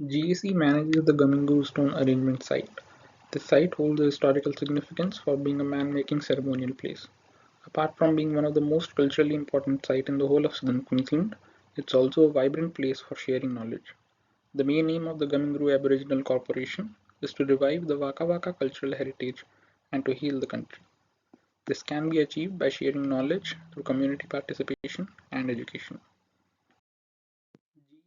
GAC manages the Gummingu Stone Arrangement Site. This site holds a historical significance for being a man-making ceremonial place. Apart from being one of the most culturally important sites in the whole of southern Queensland, it's also a vibrant place for sharing knowledge. The main aim of the Gummingu Aboriginal Corporation is to revive the Waka Waka cultural heritage and to heal the country. This can be achieved by sharing knowledge through community participation and education.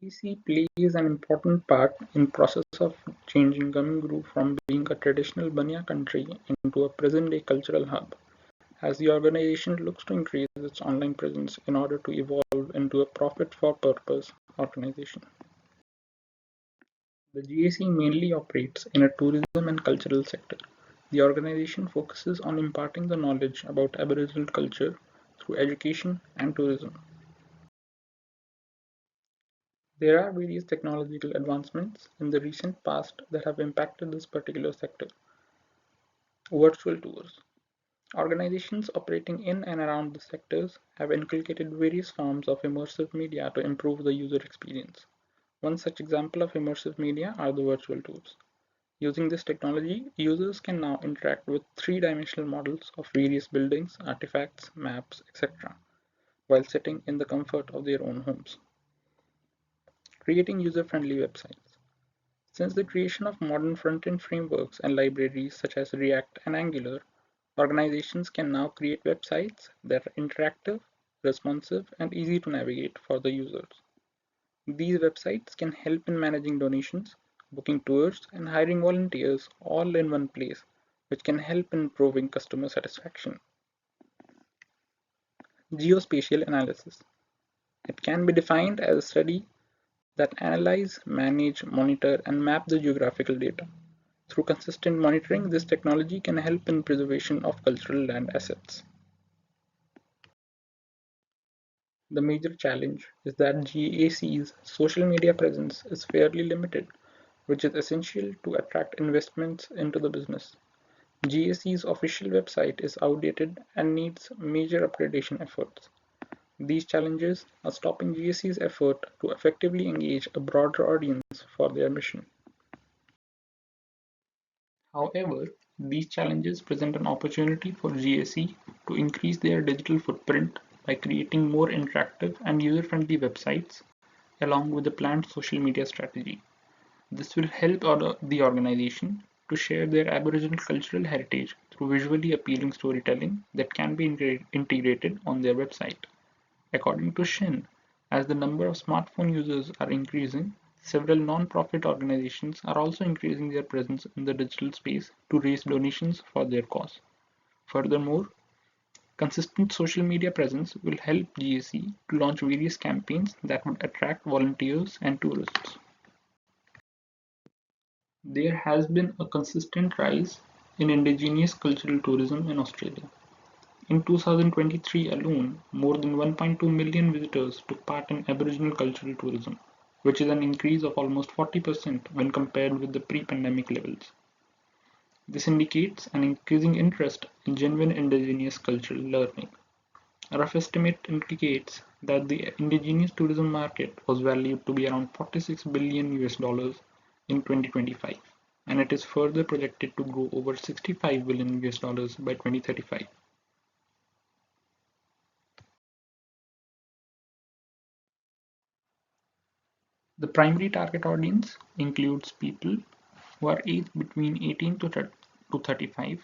GEC plays an important part in process of changing Gummingu from being a traditional Banya country into a present-day cultural hub, as the organization looks to increase its online presence in order to evolve into a profit-for-purpose organization. The GAC mainly operates in a tourism and cultural sector. The organization focuses on imparting the knowledge about Aboriginal culture through education and tourism. There are various technological advancements in the recent past that have impacted this particular sector. Virtual tours. Organizations operating in and around the sectors have inculcated various forms of immersive media to improve the user experience. One such example of immersive media are the virtual tours. Using this technology, users can now interact with three-dimensional models of various buildings, artifacts, maps, etc., while sitting in the comfort of their own homes. Creating user-friendly websites. Since the creation of modern front-end frameworks and libraries such as React and Angular, organizations can now create websites that are interactive, responsive, and easy to navigate for the users. These websites can help in managing donations, booking tours, and hiring volunteers all in one place, which can help in improving customer satisfaction. Geospatial analysis. It can be defined as a study that analyze, manage, monitor, and map the geographical data. Through consistent monitoring, this technology can help in preservation of cultural land assets. The major challenge is that GAC's social media presence is fairly limited, which is essential to attract investments into the business. GAC's official website is outdated and needs major upgradation efforts. These challenges are stopping GAC's effort to effectively engage a broader audience for their mission. However, these challenges present an opportunity for GAC to increase their digital footprint by creating more interactive and user-friendly websites along with a planned social media strategy. This will help the organization to share their Aboriginal cultural heritage through visually appealing storytelling that can be integrated on their website. According to Shin, as the number of smartphone users are increasing, several non-profit organizations are also increasing their presence in the digital space to raise donations for their cause. Furthermore, consistent social media presence will help GAC to launch various campaigns that would attract volunteers and tourists. There has been a consistent rise in indigenous cultural tourism in Australia. In 2023 alone, more than 1.2 million visitors took part in Aboriginal cultural tourism, which is an increase of almost 40% when compared with the pre-pandemic levels. This indicates an increasing interest in genuine indigenous cultural learning. A rough estimate indicates that the indigenous tourism market was valued to be around 46 billion US dollars in 2025, and it is further projected to grow over 65 billion US dollars by 2035. The primary target audience includes people who are aged between 18 to 35,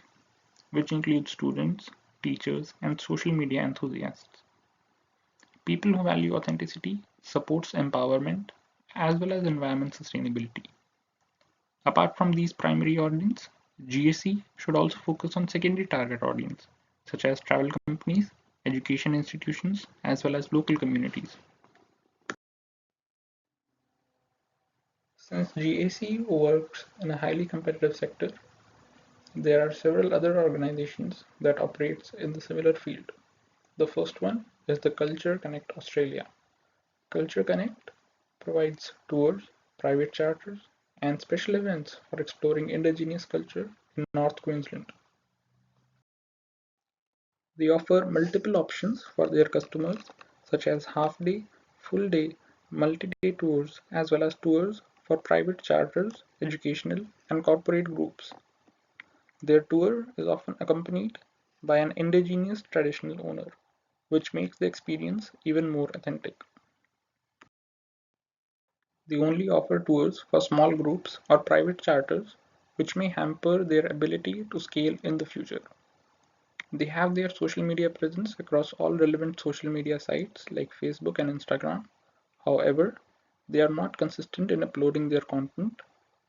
which includes students, teachers, and social media enthusiasts. People who value authenticity, supports empowerment, as well as environment sustainability. Apart from these primary audience, GAC should also focus on secondary target audience, such as travel companies, education institutions, as well as local communities. Since GAC works in a highly competitive sector, there are several other organizations that operate in the similar field. The first one is the Culture Connect Australia. Culture Connect provides tours, private charters, and special events for exploring Indigenous culture in North Queensland. They offer multiple options for their customers, such as half-day, full-day, multi-day tours, as well as tours for private charters, educational, and corporate groups. Their tour is often accompanied by an indigenous traditional owner, which makes the experience even more authentic. They only offer tours for small groups or private charters, which may hamper their ability to scale in the future. They have their social media presence across all relevant social media sites like Facebook and Instagram. However, they are not consistent in uploading their content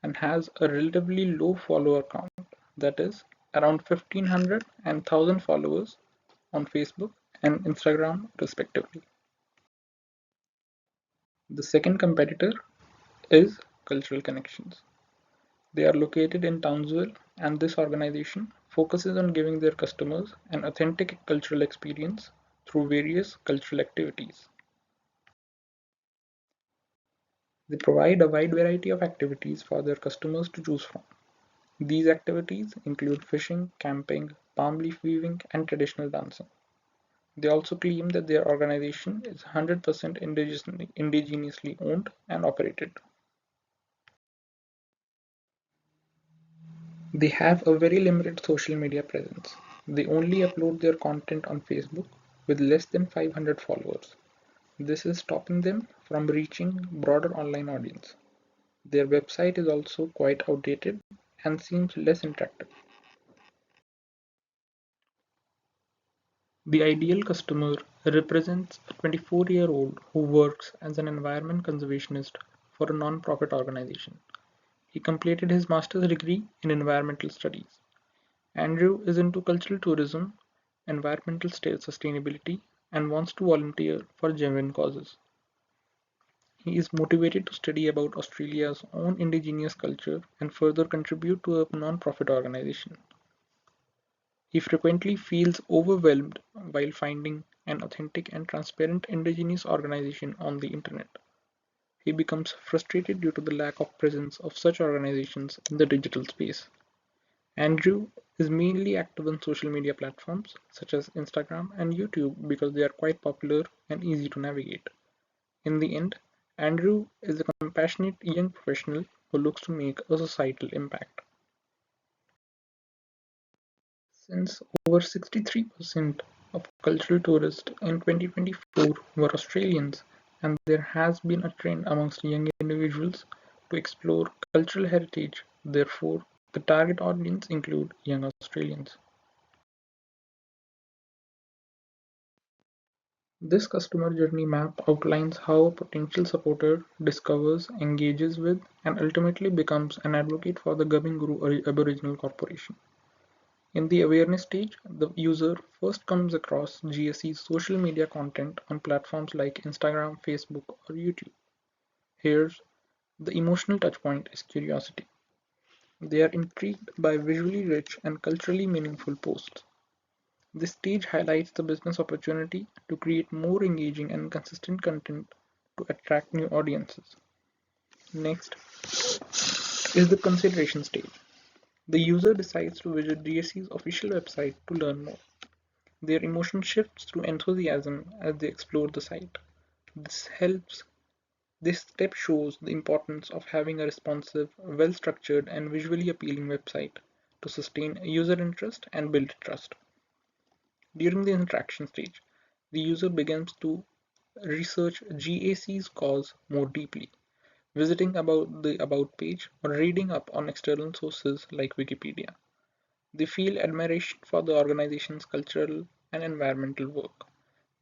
and has a relatively low follower count, that is, around 1500 and 1000 followers on Facebook and Instagram respectively. The second competitor is Cultural Connections. They are located in Townsville, and this organization focuses on giving their customers an authentic cultural experience through various cultural activities. They provide a wide variety of activities for their customers to choose from. These activities include fishing, camping, palm leaf weaving, and traditional dancing. They also claim that their organization is 100% indigenously owned and operated. They have a very limited social media presence. They only upload their content on Facebook with less than 500 followers. This is stopping them from reaching broader online audience. Their website is also quite outdated and seems less interactive. The ideal customer represents a 24-year-old who works as an environment conservationist for a non-profit organization. He completed his master's degree in environmental studies. Andrew is into cultural tourism, environmental sustainability, and wants to volunteer for genuine causes. He is motivated to study about Australia's own indigenous culture and further contribute to a non-profit organization. He frequently feels overwhelmed while finding an authentic and transparent indigenous organization on the internet. He becomes frustrated due to the lack of presence of such organizations in the digital space. Andrew is mainly active on social media platforms such as Instagram and YouTube because they are quite popular and easy to navigate. In the end, Andrew is a compassionate young professional who looks to make a societal impact. Since over 63% of cultural tourists in 2024 were Australians, and there has been a trend amongst young individuals to explore cultural heritage, therefore, the target audience include young Australians. This customer journey map outlines how a potential supporter discovers, engages with, and ultimately becomes an advocate for the Gubinguru Aboriginal Corporation. In the awareness stage, the user first comes across GSE's social media content on platforms like Instagram, Facebook, or YouTube. Here's the emotional touchpoint is curiosity. They are intrigued by visually rich and culturally meaningful posts. This stage highlights the business opportunity to create more engaging and consistent content to attract new audiences. Next is the consideration stage. The user decides to visit GSE's official website to learn more. Their emotion shifts to enthusiasm as they explore the site. This helps This step shows the importance of having a responsive, well-structured and visually appealing website to sustain user interest and build trust. During the interaction stage, the user begins to research GAC's cause more deeply, visiting about the About page or reading up on external sources like Wikipedia. They feel admiration for the organization's cultural and environmental work.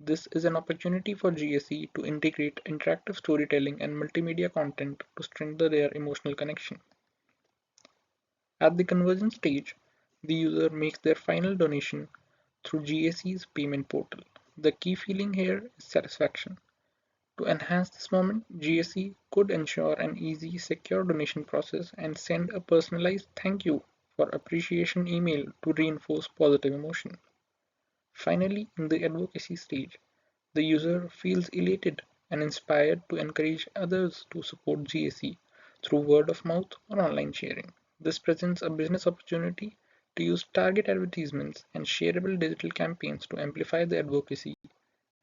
This is an opportunity for GSE to integrate interactive storytelling and multimedia content to strengthen their emotional connection. At the conversion stage, the user makes their final donation through GSE's payment portal. The key feeling here is satisfaction. To enhance this moment, GSE could ensure an easy, secure donation process and send a personalized thank you for appreciation email to reinforce positive emotion. Finally, in the advocacy stage, the user feels elated and inspired to encourage others to support GSE through word of mouth or online sharing. This presents a business opportunity to use target advertisements and shareable digital campaigns to amplify the advocacy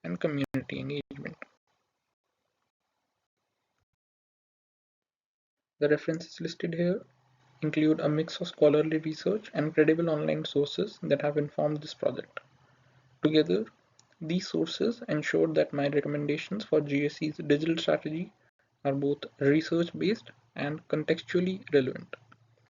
and community engagement. The references listed here include a mix of scholarly research and credible online sources that have informed this project. Together, these sources ensure that my recommendations for GSE's digital strategy are both research-based and contextually relevant.